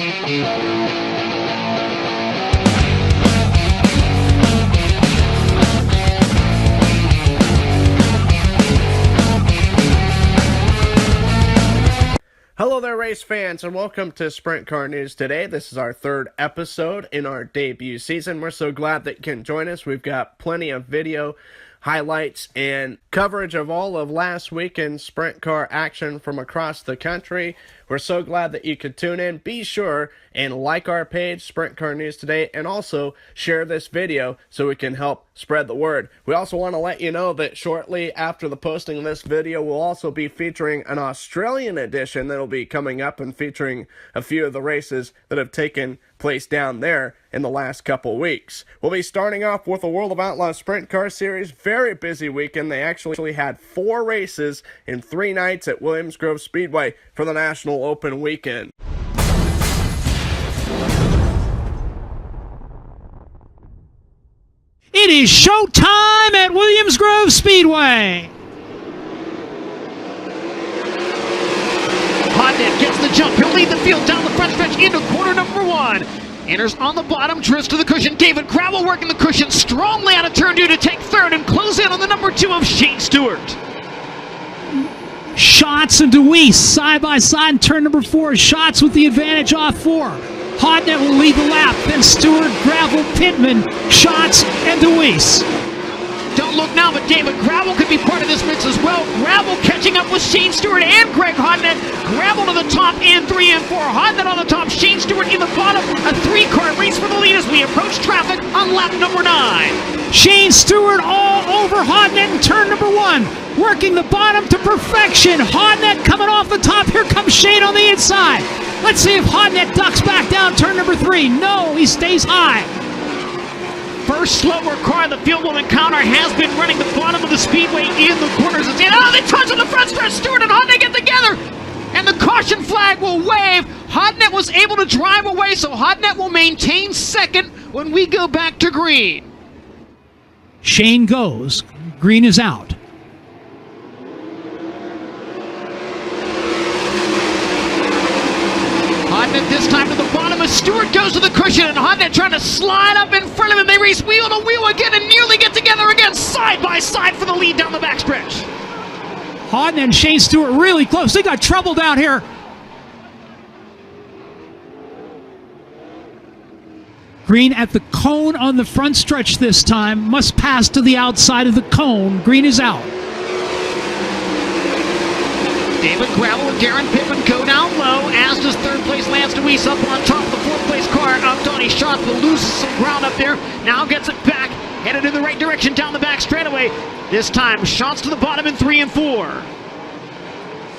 Hello there, race fans, and welcome to Sprint Car News today. This is our third episode in our debut season. We're so glad that you can join us. We've got plenty of video highlights and coverage of all of last weekend's sprint car action from across the country. We're so glad that you could tune in. Be sure and like our page, Sprint Car News Today, and also share this video so we can help spread the word. We also want to let you know that shortly after the posting of this video, we'll also be featuring an Australian edition that'll be coming up and featuring a few of the races that have taken place down there in the last couple weeks. We'll be starting off with the World of Outlaws Sprint Car Series. Very busy weekend. They actually had 4 races in 3 nights at Williams Grove Speedway for the National Open weekend. It is showtime at Williams Grove Speedway. Hodnett gets the jump. He'll lead the field down the front stretch into corner number 1. Enters on the bottom, drifts to the cushion. David Gravel working the cushion strongly out of turn 2 to take third and close in on the number 2 of Shane Stewart. Schatz and DeWeese side by side in turn number 4. Schatz with the advantage off 4. Hodnett will lead the lap. Then Stewart, Gravel, Pittman, Schatz, and DeWeese. Don't look now, but David Gravel could be part of this mix as well. Gravel catching up with Shane Stewart and Greg Hodnett. Gravel to the top in 3 and 4. Hodnett on the top, Shane Stewart in the bottom. A 3-car race for the lead as we approach traffic on lap number 9. Shane Stewart all over Hodnett in turn number 1. Working the bottom to perfection. Hodnett coming off the top. Here comes Shane on the inside. Let's see if Hodnett ducks back down turn number 3. No, he stays high. First slower car the field will encounter has been running the bottom of the speedway in the corners. They touch on the front stretch. Stewart and Hodnett get together, and the caution flag will wave. Hodnett was able to drive away, so Hodnett will maintain second when we go back to green. Shane goes. Green is out. Hodnett this time to the bottom as Stewart goes to the cushion, and Hodnett trying to slide up in front of him. They race wheel to wheel again and nearly get together again, side by side for the lead down the backstretch. Hodnett and Shane Stewart really close. They got trouble down here. Green at the cone on the front stretch this time. Must pass to the outside of the cone. Green is out. David Gravel and Darren Pittman go down low, as does third place Lance DeWeese up on top. The fourth place car of Donnie Schatz will lose some ground up there. Now gets it back, headed in the right direction down the back straightaway. This time Schatz to the bottom in 3 and 4.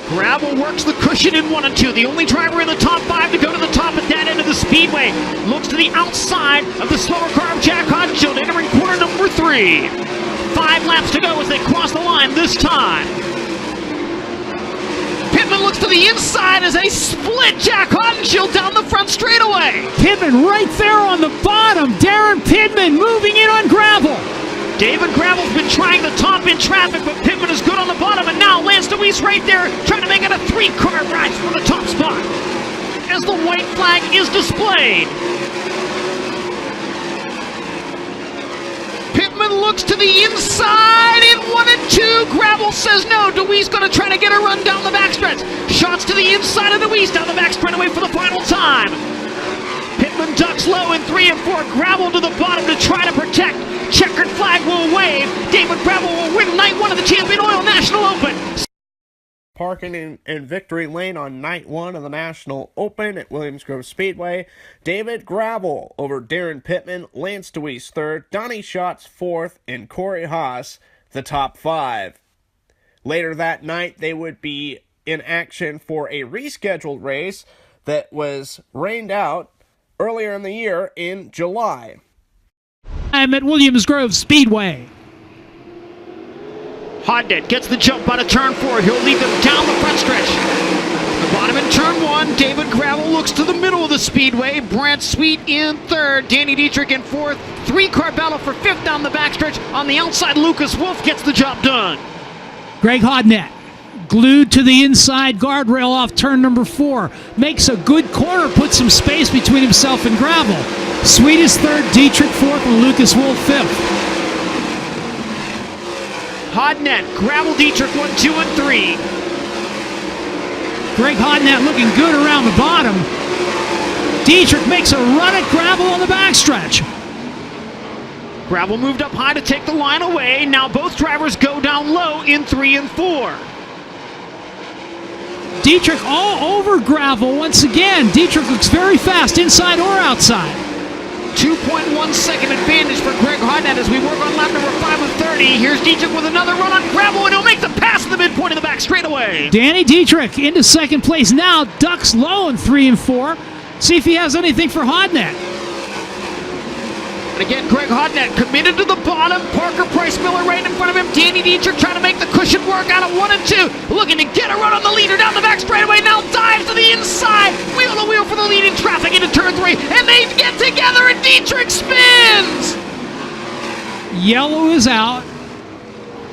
Gravel works the cushion in 1 and 2. The only driver in the top 5 to go to the top at that end of the speedway. Looks to the outside of the slower car of Jack Hodenshield, entering corner number 3. 5 laps to go as they cross the line this time. Pittman looks to the inside as they split Jack Hodenshield down the front straightaway. Pittman right there on the bottom. Darren Pittman moving in on Gravel. David Gravel's been trying the top in traffic, but Pittman is good on the bottom, and now Lance DeWeese right there trying to make it a 3-car race for the top spot as the white flag is displayed. Pittman looks to the inside in 1 and 2. Gravel says no. DeWeese going to try to get a run down the backstretch. Shots to the inside of DeWeese down the back straightaway for the final time. Pittman ducks low in 3 and 4. Gravel to the bottom to try to protect. Checkered flag will wave. David Gravel will win night 1 of the Champion Oil National Open. Parking in victory lane on night 1 of the National Open at Williams Grove Speedway. David Gravel over Darren Pittman, Lance DeWeese 3rd, Donnie Schatz 4th, and Corey Haas the top 5. Later that night, they would be in action for a rescheduled race that was rained out earlier in the year in July. I'm at Williams Grove Speedway. Hodnett gets the jump out of turn 4. He'll lead them down the front stretch. The bottom in turn 1. David Gravel looks to the middle of the speedway. Brant Sweet in 3rd. Danny Dietrich in 4th. 3-car battle for 5th down the backstretch. On the outside, Lucas Wolf gets the job done. Greg Hodnett Glued to the inside guardrail off turn number 4. Makes a good corner, puts some space between himself and gravel. Sweet is third, Dietrich fourth, and Lucas Wolf fifth. Hodnett, Gravel, Dietrich 1, 2, and 3. Greg Hodnett looking good around the bottom. Dietrich makes a run at Gravel on the backstretch. Gravel moved up high to take the line away. Now both drivers go down low in 3 and 4. Dietrich all over Gravel once again. Dietrich looks very fast, inside or outside. 2.1 second advantage for Greg Hodnett as we work on lap number 5 of 30. Here's Dietrich with another run on Gravel, and he'll make the pass at the midpoint of the back straightaway. Danny Dietrich into second place now, ducks low in 3 and 4. See if he has anything for Hodnett. And again, Greg Hodnett committed to the bottom. Parker Price Miller right in front of him. Danny Dietrich trying to make the cushion work out of 1 and 2. Looking to get a run on the leader down the back straightaway. Now dives to the inside. Wheel to wheel for the leading traffic into turn 3. And they get together and Dietrich spins. Yellow is out.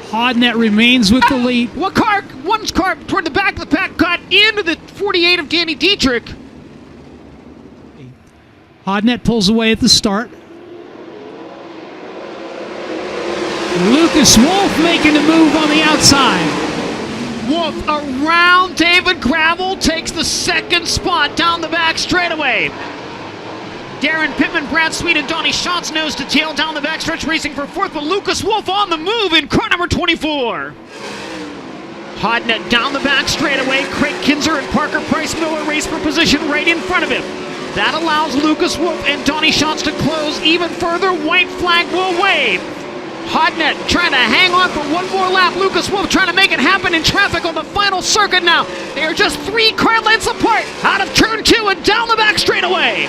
Hodnett remains with the lead. One car toward the back of the pack got into the 48 of Danny Dietrich. Hodnett pulls away at the start. Lucas Wolf making a move on the outside. Wolf around David Gravel takes the second spot down the back straightaway. Darren Pittman, Brad Sweet, and Donnie Schatz nose to tail down the backstretch racing for fourth, but Lucas Wolf on the move in car number 24. Hodnett down the back straightaway. Craig Kinzer and Parker Price Miller race for position right in front of him. That allows Lucas Wolf and Donnie Schatz to close even further. White flag will wave. Hodnett trying to hang on for one more lap. Lucas Wolf trying to make it happen in traffic on the final circuit now. They are just 3 car lengths apart out of turn 2 and down the back straightaway.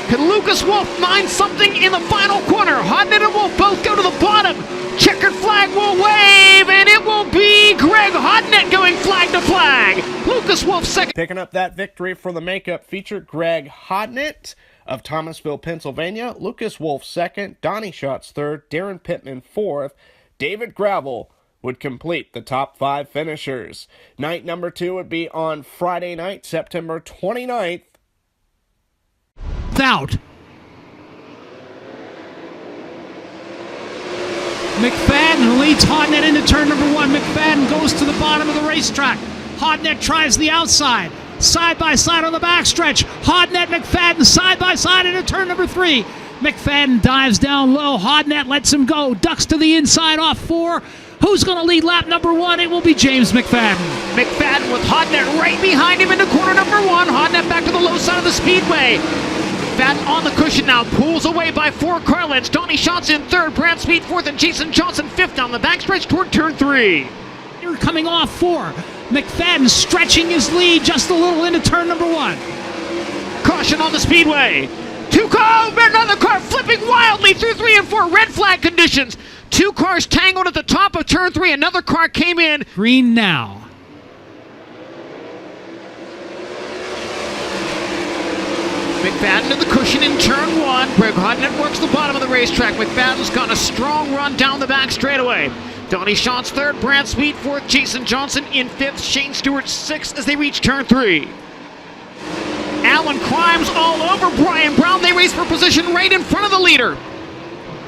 Can Lucas Wolf find something in the final corner? Hodnett and Wolf both go to the bottom. Checkered flag will wave, and it will be Greg Hodnett going flag to flag. Lucas Wolf second. Picking up that victory for the makeup feature, Greg Hodnett of Thomasville, Pennsylvania. Lucas Wolf second, Donnie Schatz third, Darren Pittman fourth. David Gravel would complete the top 5 finishers. Night number 2 would be on Friday night, September 29th. Out. McFadden leads Hodnett into turn number 1. McFadden goes to the bottom of the racetrack. Hodnett tries the outside. Side by side on the backstretch. Hodnett, McFadden side by side into turn number 3. McFadden dives down low. Hodnett lets him go. Ducks to the inside off 4. Who's going to lead lap number 1? It will be James McFadden. McFadden with Hodnett right behind him into corner number 1. Hodnett back to the low side of the speedway. McFadden on the cushion now, pulls away by 4 car lengths. Donnie Schatz in third, Brad Speed fourth, and Jason Johnson fifth down the backstretch toward turn 3. You're coming off 4. McFadden stretching his lead just a little into turn number 1. Caution on the speedway. 2 cars, another car flipping wildly through 3 and 4. Red flag conditions. 2 cars tangled at the top of turn 3. Another car came in. Green now. McFadden to the cushion in turn 1. Greg Hodnett works the bottom of the racetrack. McFadden's got a strong run down the back straightaway. Donnie Schatz third, Brad Sweet fourth, Jason Johnson in fifth, Shane Stewart sixth as they reach turn 3. Alan Crimes all over Brian Brown. They race for position right in front of the leader.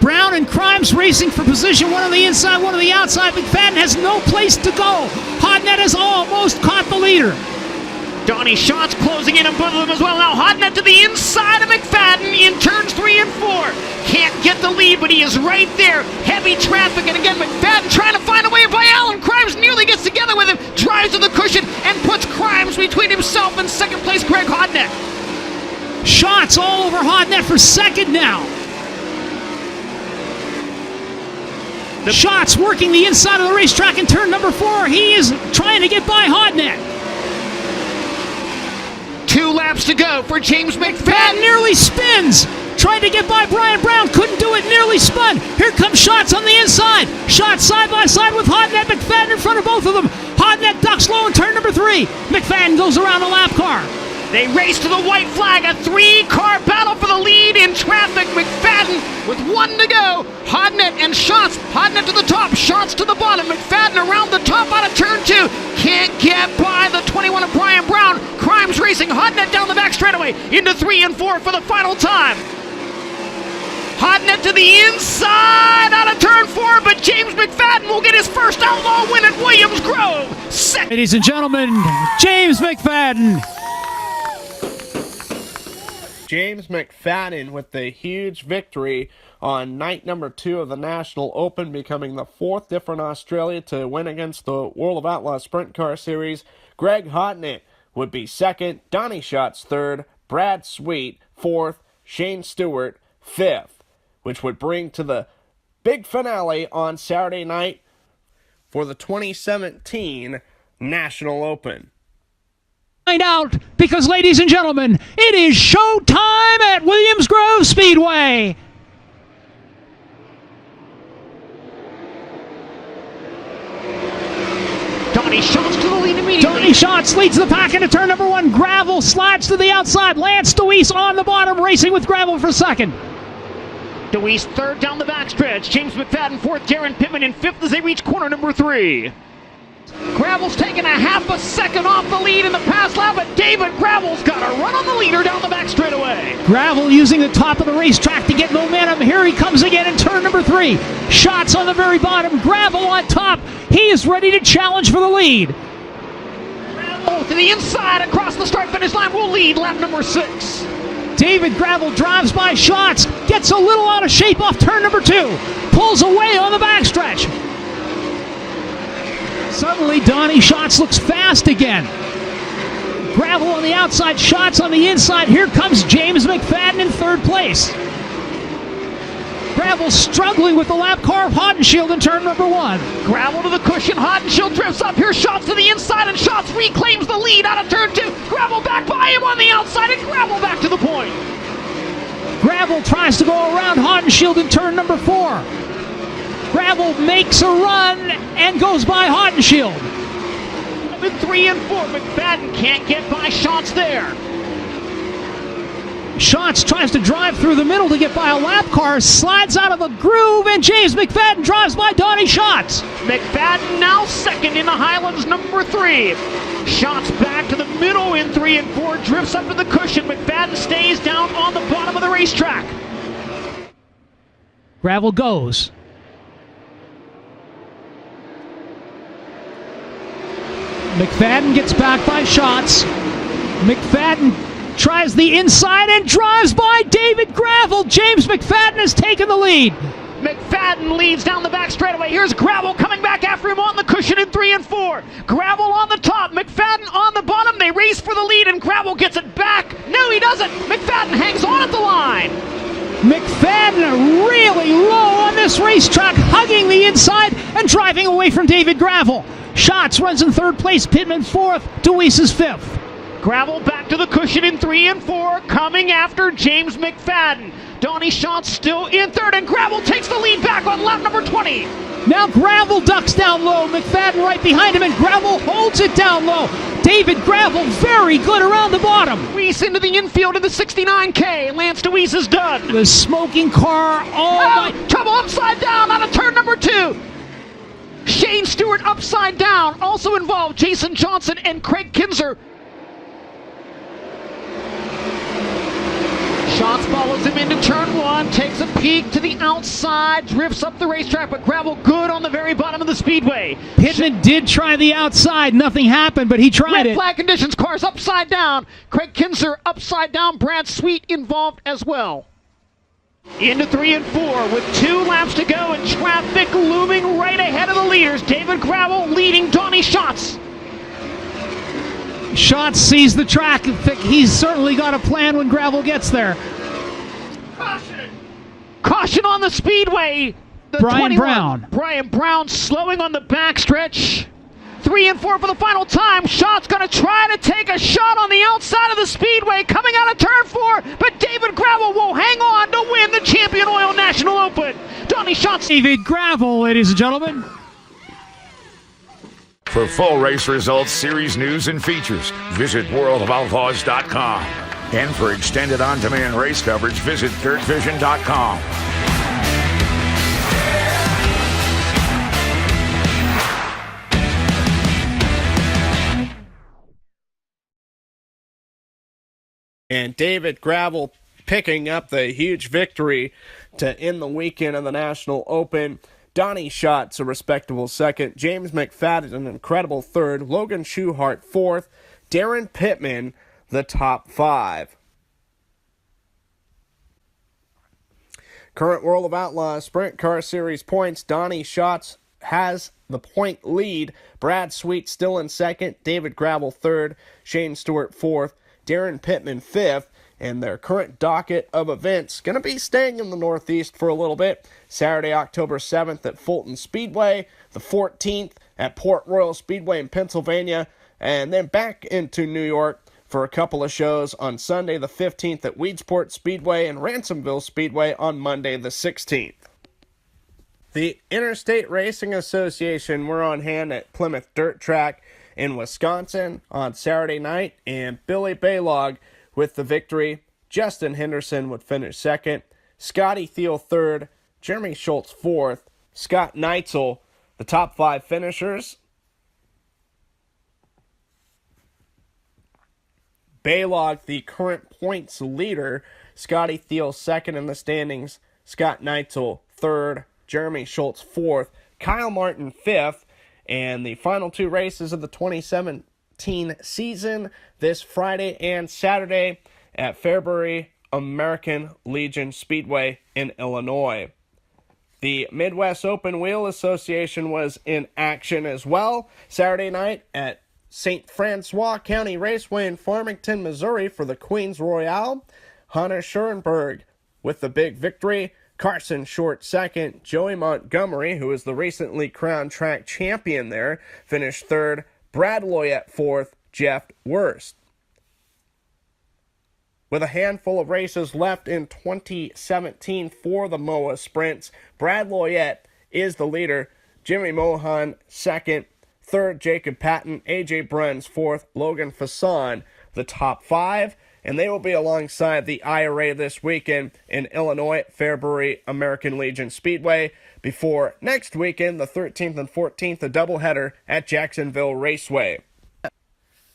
Brown and Crimes racing for position, one on the inside, one on the outside. McFadden has no place to go. Hodnett has almost caught the leader. Donnie Schatz closing in on both of them as well. Now Hodnett to the inside of McFadden in turns 3 and 4. Can't get the lead, but he is right there. Heavy traffic, and again McFadden trying to find a way by Alan Crimes. Nearly gets together with him, drives to the cushion, and puts Crimes between himself and second place Greg Hodnett. Schatz all over Hodnett for second now. Schatz working the inside of the racetrack in turn number 4. He is trying to get by Hodnett. 2 laps to go for James McFadden. Nearly spins. Tried to get by Brian Brown. Couldn't do it. Nearly spun. Here comes Schatz on the inside. Schatz side by side with Hodnett. McFadden in front of both of them. Hodnett ducks low in turn number 3. McFadden goes around the lap car. They race to the white flag, a three-car battle for the lead in traffic. McFadden with one to go. Hodnett and Schatz. Hodnett to the top, Schatz to the bottom. McFadden around the top out of turn 2. Can't get by the 21 of Brian Brown. Crimes racing, Hodnett down the back straightaway into 3 and 4 for the final time. Hodnett to the inside out of turn 4, but James McFadden will get his first Outlaw win at Williams Grove. Second. Ladies and gentlemen, James McFadden. James McFadden with the huge victory on night number 2 of the National Open, becoming the 4th different Australia to win against the World of Outlaws Sprint Car Series. Greg Hodnett would be 2nd, Donnie Schatz 3rd, Brad Sweet 4th, Shane Stewart 5th, which would bring to the big finale on Saturday night for the 2017 National Open. Find out, because ladies and gentlemen, it is showtime at Williams Grove Speedway. Donnie Schatz to the lead immediately. Donnie Schatz leads the pack into turn number 1. Gravel slides to the outside. Lance Deweese on the bottom, racing with Gravel for 2nd. Deweese 3rd down the backstretch. James McFadden 4th. Darren Pittman in 5th as they reach corner number 3. Gravel's taking a half a second off the lead in the pass lap, but David Gravel's got a run on the leader down the back straightaway. Gravel using the top of the racetrack to get momentum. Here he comes again in turn number 3. Schatz on the very bottom. Gravel on top. He is ready to challenge for the lead. Gravel to the inside across the start finish line will lead lap number 6. David Gravel drives by Schatz, gets a little out of shape off turn number 2, pulls away on the backstretch. Suddenly, Donnie Schatz looks fast again. Gravel on the outside, Schatz on the inside. Here comes James McFadden in 3rd place. Gravel struggling with the lap car of Haudenschild in turn number 1. Gravel to the cushion, Haudenschild drifts up. Here Schatz to the inside, and Schatz reclaims the lead out of turn 2. Gravel back by him on the outside, and Gravel back to the point. Gravel tries to go around Haudenschild in turn number 4. Gravel makes a run and goes by Haudenschild. In 3 and 4, McFadden can't get by Schatz there. Schatz tries to drive through the middle to get by a lap car, slides out of a groove, and James McFadden drives by Donnie Schatz. McFadden now 2nd in the Highlands number 3. Schatz back to the middle in 3 and 4, drifts up to the cushion. McFadden stays down on the bottom of the racetrack. Gravel goes. McFadden gets back by Schatz. McFadden tries the inside and drives by David Gravel. James McFadden has taken the lead. McFadden leads down the back straightaway. Here's Gravel coming back after him on the cushion in 3 and 4. Gravel on the top, McFadden on the bottom. They race for the lead, and Gravel gets it back. No, he doesn't. McFadden hangs on at the line. McFadden really low on this racetrack, hugging the inside and driving away from David Gravel. Schatz runs in 3rd place, Pittman 4th, Deweese is 5th. Gravel back to the cushion in 3 and 4, coming after James McFadden. Donnie Schatz still in 3rd, and Gravel takes the lead back on lap number 20. Now Gravel ducks down low, McFadden right behind him, and Gravel holds it down low. David Gravel very good around the bottom. Deweese into the infield in the 69K. Lance Deweese is done. The smoking car, Trouble upside down out of turn number 2. Shane Stewart upside down, also involved Jason Johnson and Craig Kinzer. Schatz follows him into turn 1, takes a peek to the outside, drifts up the racetrack, but Gravel good on the very bottom of the speedway. Pittman did try the outside, nothing happened, but he tried it. Red flag conditions, cars upside down. Craig Kinzer upside down, Brad Sweet involved as well. Into 3 and 4 with 2 laps to go and traffic looming right ahead of the leaders. David Gravel leading Donnie Schatz. Schatz sees the track. He's certainly got a plan when Gravel gets there. Caution on the speedway. Brian Brown. Brian Brown slowing on the backstretch. 3 and 4 for the final time. Schatz going to try to take a shot on the outside of the speedway coming out of turn 4, but David Gravel will hang on to win the Champion Oil National Open. Donnie Schatz. David Gravel, ladies and gentlemen. For full race results, series news, and features, visit worldofoutlaws.com. And for extended on-demand race coverage, visit dirtvision.com. And David Gravel picking up the huge victory to end the weekend of the National Open. Donnie Schacht's a respectable second. James McFadden an incredible third. Logan Schuchart fourth. Darren Pittman the top five. Current World of Outlaws Sprint Car Series points. Donnie Schatz has the point lead. Brad Sweet still in second. David Gravel third. Shane Stewart fourth. Darren Pittman fifth. And their current docket of events going to be staying in the Northeast for a little bit. Saturday, October 7th at Fulton Speedway, the 14th at Port Royal Speedway in Pennsylvania, and then back into New York for a couple of shows on Sunday, the 15th at Weedsport Speedway and Ransomville Speedway on Monday, the 16th. The Interstate Racing Association were on hand at Plymouth Dirt Track in Wisconsin on Saturday night, and Billy Baylog with the victory. Justin Henderson would finish second. Scotty Thiel third. Jeremy Schultz fourth. Scott Neitzel, the top five finishers. Baylog, the current points leader. Scotty Thiel second in the standings. Scott Neitzel third. Jeremy Schultz fourth. Kyle Martin fifth. And the final two races of the 2017 season this Friday and Saturday at Fairbury American Legion Speedway in Illinois. The Midwest Open Wheel Association was in action as well Saturday night at St. Francois County Raceway in Farmington, Missouri for the Queens Royale. Hunter Schoenberg with the big victory. Carson Short second. Joey Montgomery, who is the recently crowned track champion there, finished third. Brad Loyette fourth. Jeff Worst. With a handful of races left in 2017 for the MOA Sprints, Brad Loyette is the leader. Jimmy Mohan second. Third, Jacob Patton. AJ Bruns fourth. Logan Fasson the top five. And they will be alongside the IRA this weekend in Illinois at Fairbury American Legion Speedway before next weekend, the 13th and 14th, a doubleheader at Jacksonville Raceway.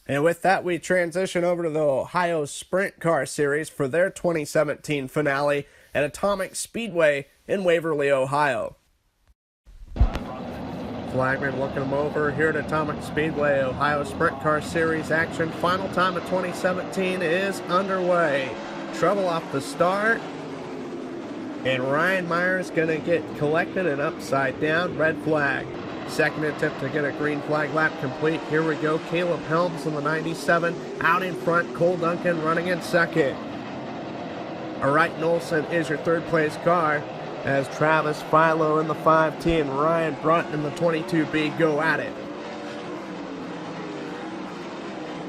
And with that, we transition over to the Ohio Sprint Car Series for their 2017 finale at Atomic Speedway in Waverly, Ohio. Flagman looking them over here at Atomic Speedway. Ohio Sprint Car Series action. Final time of 2017 is underway. Trouble off the start. And Ryan Myers going to get collected and upside down. Red flag. Second attempt to get a green flag lap complete. Here we go. Caleb Helms in the 97. Out in front. Cole Duncan running in second. All right, Olson is your third place car as Travis Philo in the 5T and Ryan Brunt in the 22B go at it.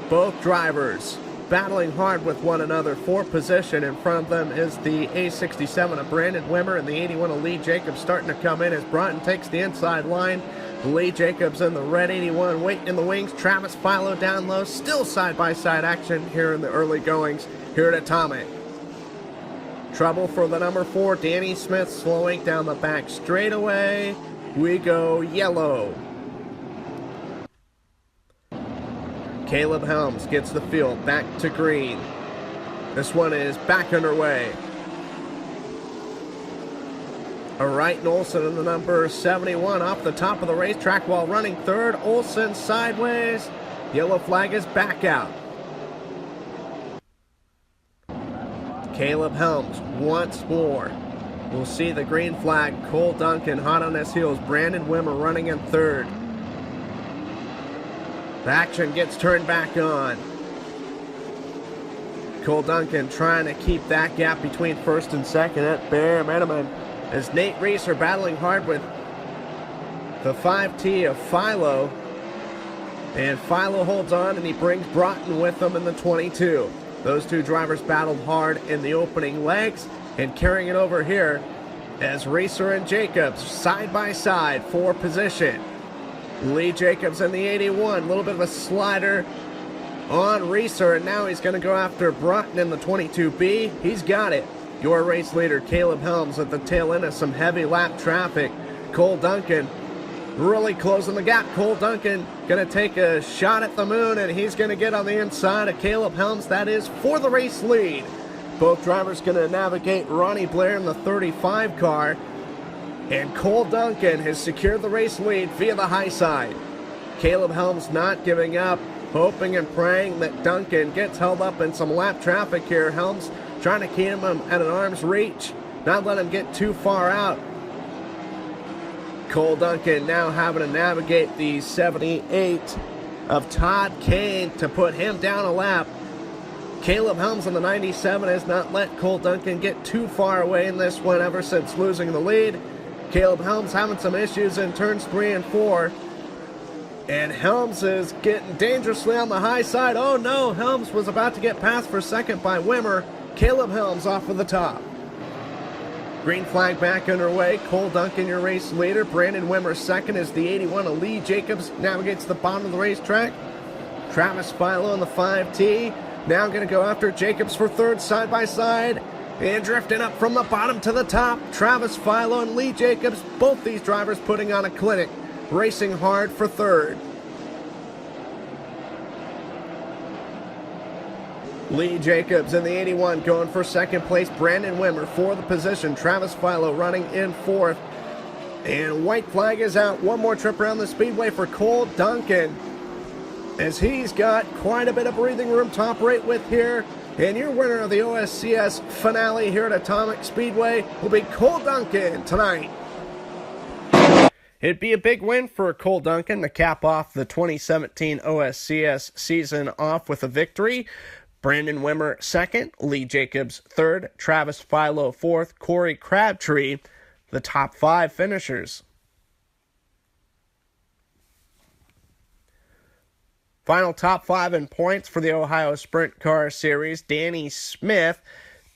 Both drivers battling hard with one another for position. In front of them is the A67 of Brandon Wimmer and the 81 of Lee Jacobs starting to come in as Brunton takes the inside line. Lee Jacobs in the red 81 waiting in the wings. Travis Philo down low. Still side-by-side action here in the early goings here at Atomic. Trouble for the number 4, Danny Smith slowing down the back straightaway. We go yellow. Caleb Helms gets the field back to green. This one is back underway. All right, Olson in the number 71 off the top of the racetrack while running third. Olson sideways. Yellow flag is back out. Caleb Helms once more. We'll see the green flag. Cole Duncan hot on his heels. Brandon Wimmer running in third. The action gets turned back on. Cole Duncan trying to keep that gap between first and second at bare minimum as Nate Reese are battling hard with the 5T of Philo. And Philo holds on and he brings Broughton with him in the 22. Those two drivers battled hard in the opening legs and carrying it over here as Reeser and Jacobs side by side for position. Lee Jacobs in the 81. A little bit of a slider on Reeser, and now he's going to go after Broughton in the 22B. He's got it. Your race leader, Caleb Helms, at the tail end of some heavy lap traffic. Cole Duncan really closing the gap. Cole Duncan going to take a shot at the moon, and he's going to get on the inside of Caleb Helms. That is for the race lead. Both drivers going to navigate Ronnie Blair in the 35 car, and Cole Duncan has secured the race lead via the high side. Caleb Helms not giving up, hoping and praying that Duncan gets held up in some lap traffic here. Helms trying to keep him at an arm's reach, not let him get too far out. Cole Duncan now having to navigate the 78 of Todd Kane to put him down a lap. Caleb Helms on the 97 has not let Cole Duncan get too far away in this one ever since losing the lead. Caleb Helms having some issues in turns 3 and 4. And Helms is getting dangerously on the high side. Oh no, Helms was about to get passed for second by Wimmer. Caleb Helms off of the top. Green flag back underway. Cole Duncan, your race leader. Brandon Wimmer second as the 81 of Lee Jacobs navigates the bottom of the racetrack. Travis Philo in the 5T. Now going to go after Jacobs for third side by side. And drifting up from the bottom to the top, Travis Philo and Lee Jacobs, both these drivers putting on a clinic, racing hard for third. Lee Jacobs in the 81 going for second place. Brandon Wimmer for the position. Travis Philo running in fourth. And white flag is out. One more trip around the speedway for Cole Duncan, as he's got quite a bit of breathing room top right with here. And your winner of the OSCS finale here at Atomic Speedway will be Cole Duncan tonight. It'd be a big win for Cole Duncan to cap off the 2017 OSCS season off with a victory. Brandon Wimmer second, Lee Jacobs third, Travis Philo fourth, Corey Crabtree the top 5 finishers. Final top 5 in points for the Ohio Sprint Car Series. Danny Smith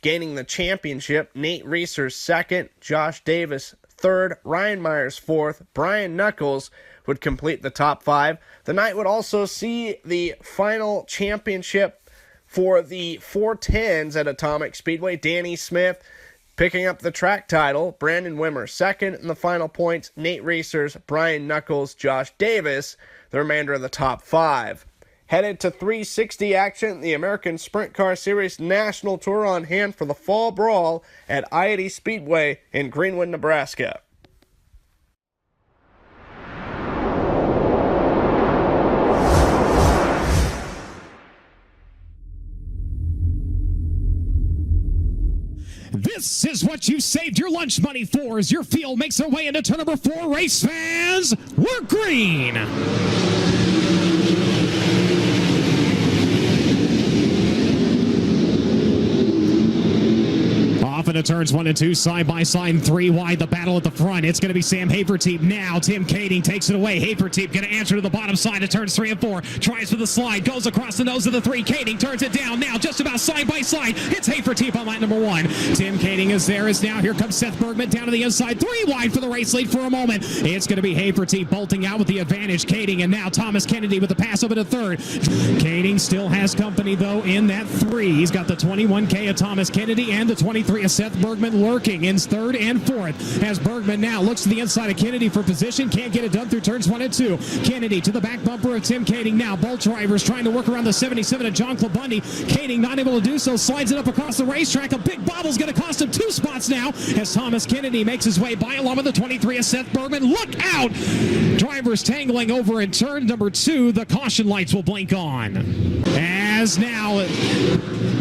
gaining the championship. Nate Reeser second. Josh Davis third. Ryan Myers fourth. Brian Knuckles would complete the top 5. The night would also see the final championship for the 410s at Atomic Speedway. Danny Smith picking up the track title. Brandon Wimmer second in the final points. Nate Reesers, Brian Knuckles, Josh Davis the remainder of the top 5. Headed to 360 action, the American Sprint Car Series National Tour on hand for the Fall Brawl at I-80 Speedway in Greenwood, Nebraska. This is what you saved your lunch money for as your field makes their way into turn number 4. Race fans, we're green. Off into turns 1 and 2, side by side, and 3 wide. The battle at the front. It's going to be Sam Haferteep now. Tim Kading takes it away. Haferteep going to answer to the bottom side of turns 3 and 4. Tries for the slide. Goes across the nose of the 3. Kading turns it down now, just about side by side. It's Haferteep on lap number 1. Tim Kading is there. Is now. Here comes Seth Bergman down to the inside. 3 wide for the race lead for a moment. It's going to be Haferteep bolting out with the advantage. Kading, and now Thomas Kennedy with the pass over to third. Kading still has company though in that 3. He's got the 21K of Thomas Kennedy and the 23 of Seth Bergman lurking in third and fourth, as Bergman now looks to the inside of Kennedy for position. Can't get it done through turns 1 and 2. Kennedy to the back bumper of Tim Kading now. Bolt drivers trying to work around the 77 of John Clabundy. Kading not able to do so, slides it up across the racetrack. A big bobble's going to cost him 2 spots now as Thomas Kennedy makes his way by along with the 23 of Seth Bergman. Look out! Drivers tangling over in turn number 2. The caution lights will blink on. As now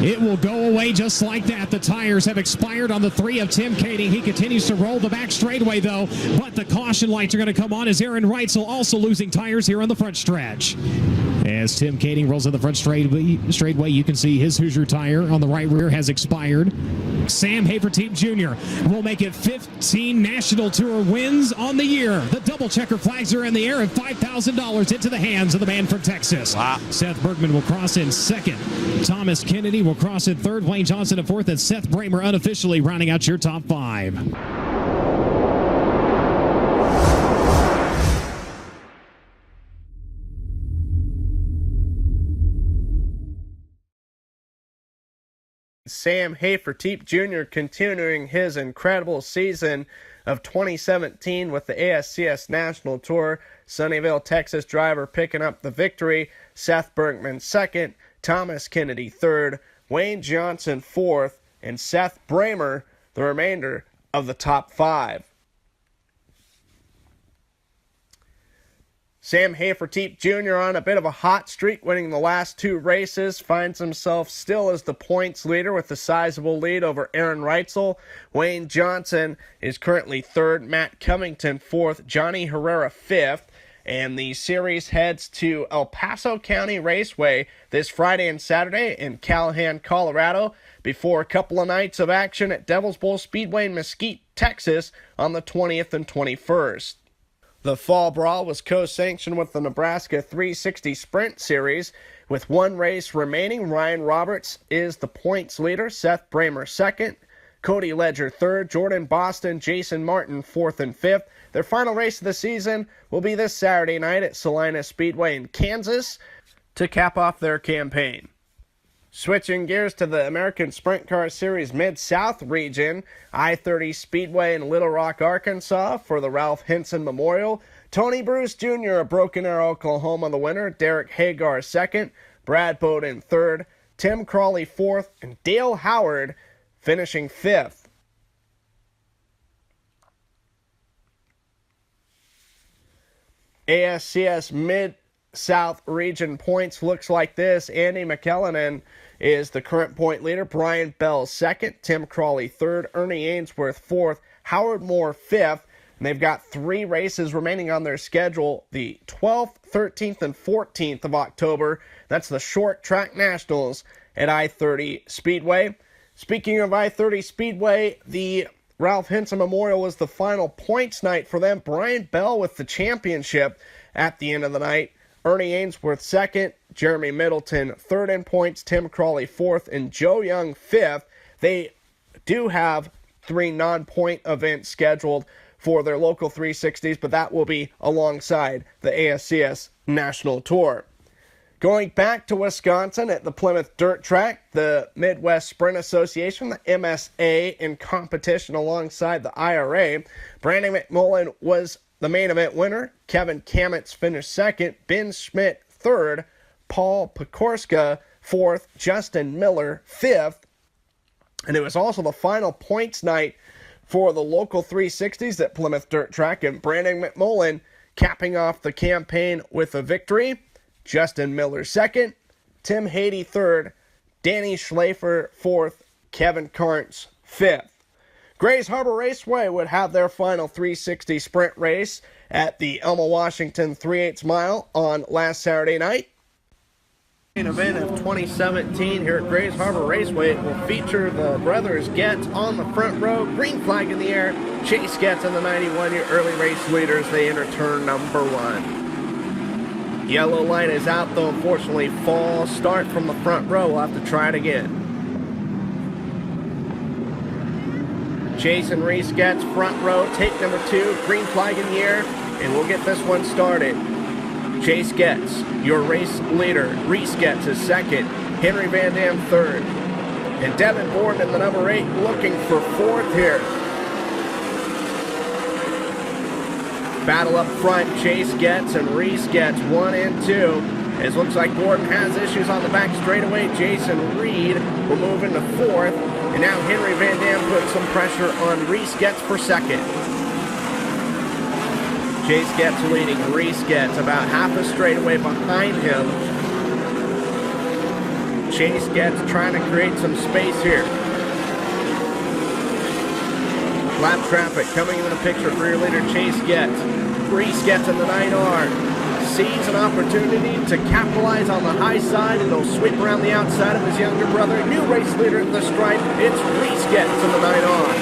it will go away just like that. The tires have expired on the 3 of Tim Kading. He continues to roll the back straightaway though, but the caution lights are going to come on as Aaron Reitzel also losing tires here on the front stretch. As Tim Kading rolls in the front straightway, you can see his Hoosier tire on the right rear has expired. Sam Haferteep Jr. will make it 15 National Tour wins on the year. The double checker flags are in the air and $5,000 into the hands of the man from Texas. Wow. Seth Bergman will cross in second. Thomas Kennedy will cross in third. Wayne Johnson in fourth, and Seth Bramer unofficially rounding out your top 5. Sam Hafertepe Jr. continuing his incredible season of 2017 with the ASCS National Tour. Sunnyvale, Texas driver picking up the victory. Seth Bergman second, Thomas Kennedy third, Wayne Johnson fourth, and Seth Bramer the remainder of the top five. Sam Hafertepe Jr. on a bit of a hot streak, winning the last two races, finds himself still as the points leader with a sizable lead over Aaron Reitzel. Wayne Johnson is currently third, Matt Covington fourth, Johnny Herrera fifth, and the series heads to El Paso County Raceway this Friday and Saturday in Callahan, Colorado, before a couple of nights of action at Devil's Bowl Speedway in Mesquite, Texas on the 20th and 21st. The Fall Brawl was co-sanctioned with the Nebraska 360 Sprint Series. With one race remaining, Ryan Roberts is the points leader, Seth Bramer second, Cody Ledger third, Jordan Boston, Jason Martin fourth and fifth. Their final race of the season will be this Saturday night at Salina Speedway in Kansas to cap off their campaign. Switching gears to the American Sprint Car Series Mid-South region, I-30 Speedway in Little Rock, Arkansas for the Ralph Hinson Memorial. Tony Bruce Jr. of Broken Arrow, Oklahoma, the winner. Derek Hagar second, Brad Bowden third, Tim Crawley fourth, and Dale Howard finishing fifth. ASCS-Mid South region points looks like this. Andy McKellinan is the current point leader. Brian Bell second, Tim Crawley third, Ernie Ainsworth fourth, Howard Moore fifth. And they've got three races remaining on their schedule, the 12th, 13th, and 14th of October. That's the Short Track Nationals at I-30 Speedway. Speaking of I-30 Speedway, the Ralph Hinson Memorial was the final points night for them. Brian Bell with the championship at the end of the night. Ernie Ainsworth second, Jeremy Middleton third in points, Tim Crawley fourth, and Joe Young fifth. They do have three non-point events scheduled for their local 360s, but that will be alongside the ASCS National Tour. Going back to Wisconsin at the Plymouth Dirt Track, the Midwest Sprint Association, the MSA, in competition alongside the IRA. Brandon McMullen was the main event winner. Kevin Kamitz finished second, Ben Schmidt third, Paul Pekorska fourth, Justin Miller fifth. And it was also the final points night for the local 360s at Plymouth Dirt Track, and Brandon McMullen capping off the campaign with a victory. Justin Miller second, Tim Haedy third, Danny Schlafer fourth, Kevin Carnes fifth. Grays Harbor Raceway would have their final 360 sprint race at the Elma Washington 3/8 mile on last Saturday night. Main event of 2017 here at Grays Harbor Raceway will feature the brothers Getz on the front row, green flag in the air. Chase Getz and the 91-year early race leaders, they enter turn number one. Yellow light is out though, unfortunately. False start from the front row. We'll have to try it again. Chase and Reese Getz front row, take number two, green flag in the air, and we'll get this one started. Chase Getz, your race leader. Reese Getz is second. Henry Van Dam third. And Devin Borden in the number 8 looking for fourth here. Battle up front, Chase Getz and Reese Getz 1 and 2. It looks like Borden has issues on the back straightaway. Jason Reed will move into fourth. And now Henry Van Dam puts some pressure on Reese Getz for second. Chase Getz leading Reese Getz about half a straightaway behind him. Chase Getz trying to create some space here. Lap traffic coming into the picture for your leader, Chase Getz. Reese Getz in the 9R sees an opportunity to capitalize on the high side, and he'll sweep around the outside of his younger brother. New race leader at the stripe, it's Reese Getz in the 9R.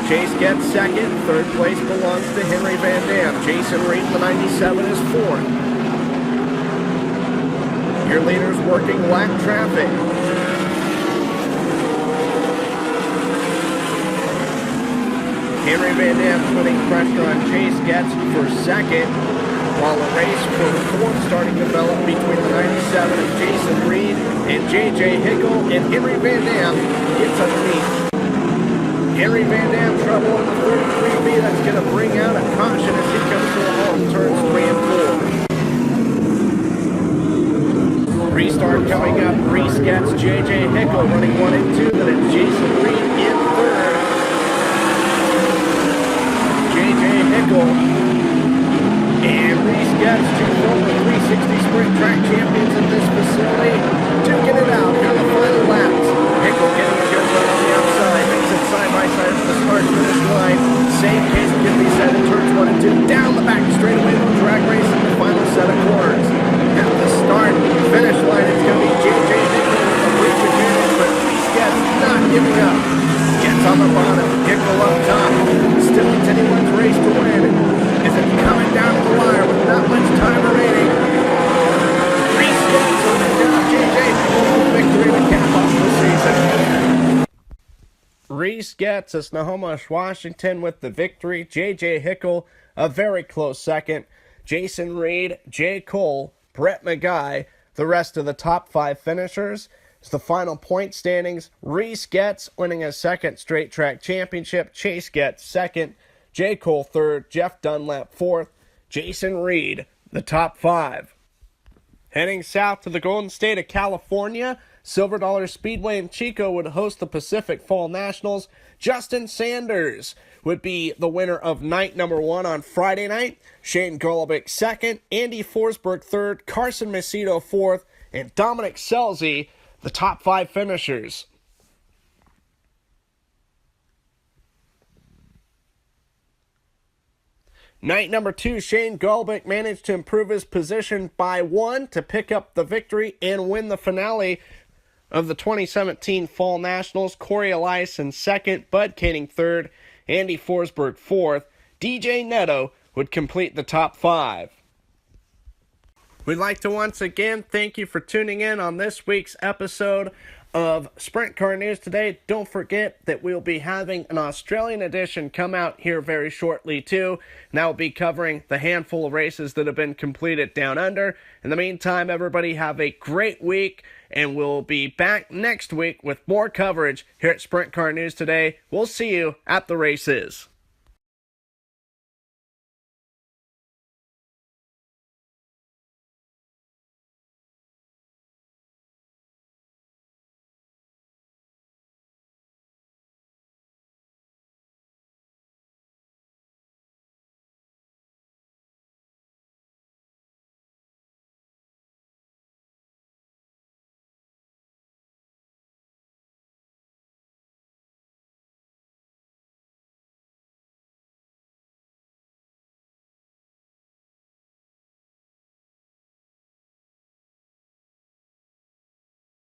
Chase Getz second, third place belongs to Henry Van Dam. Jason Reed in the 97 is fourth. Your leader's working lap traffic. Henry Van Dam putting pressure on Chase Getz for second. while a race for the fourth starting to develop between the 97 of Jason Reed and J.J. Hickle, and Henry Van Dam gets underneath. Henry Van Dam trouble on the 33B. That's going to bring out a caution as he comes to a halt in turns 3 and 4. Restart coming up. Reese gets J.J. Hickle running 1 and 2. Then it's Jason Reed in third. J.J. Hickle and Reese gets two former 360 sprint track champions in this facility. Duking it out here in the final laps. Hickle getting a good run on the outside. Makes it side by side to the start-finish line. Same case can be said in turns 1 and 2. Down the back straightaway of the drag race in the final set of corners. At the start-finish line, it's going to be J.J. Hickle with a brief advantage, but Reese gets not giving up. Gets on the bottom. Hickle up top. Still it's anyone's race to win. As it's coming down to the wire with not much time remaining. Reese gets on the job. J.J. Hickle victory to cap off the season. Reese gets as Snohomish, Washington with the victory. J.J. Hickle a very close second. Jason Reed, Jay Cole, Brett McGuy, the rest of the top 5 finishers. It's the final point standings. Reese Getz winning a second straight track championship. Chase Getz second. J. Cole third. Jeff Dunlap fourth. Jason Reed, the top 5. Heading south to the Golden State of California, Silver Dollar Speedway in Chico would host the Pacific Fall Nationals. Justin Sanders would be the winner of night number 1 on Friday night. Shane Golobic second. Andy Forsberg third. Carson Macedo fourth. And Dominic Scelzi, the top 5 finishers. Night number 2, Shane Golobic managed to improve his position by 1 to pick up the victory and win the finale of the 2017 Fall Nationals. Corey Eliason second, Bud Kaning third, Andy Forsberg fourth. DJ Neto would complete the top 5. We'd like to once again thank you for tuning in on this week's episode of Sprint Car News Today. Don't forget that we'll be having an Australian edition come out here very shortly too, and that will be covering the handful of races that have been completed down under. In the meantime, everybody have a great week, and we'll be back next week with more coverage here at Sprint Car News Today. We'll see you at the races.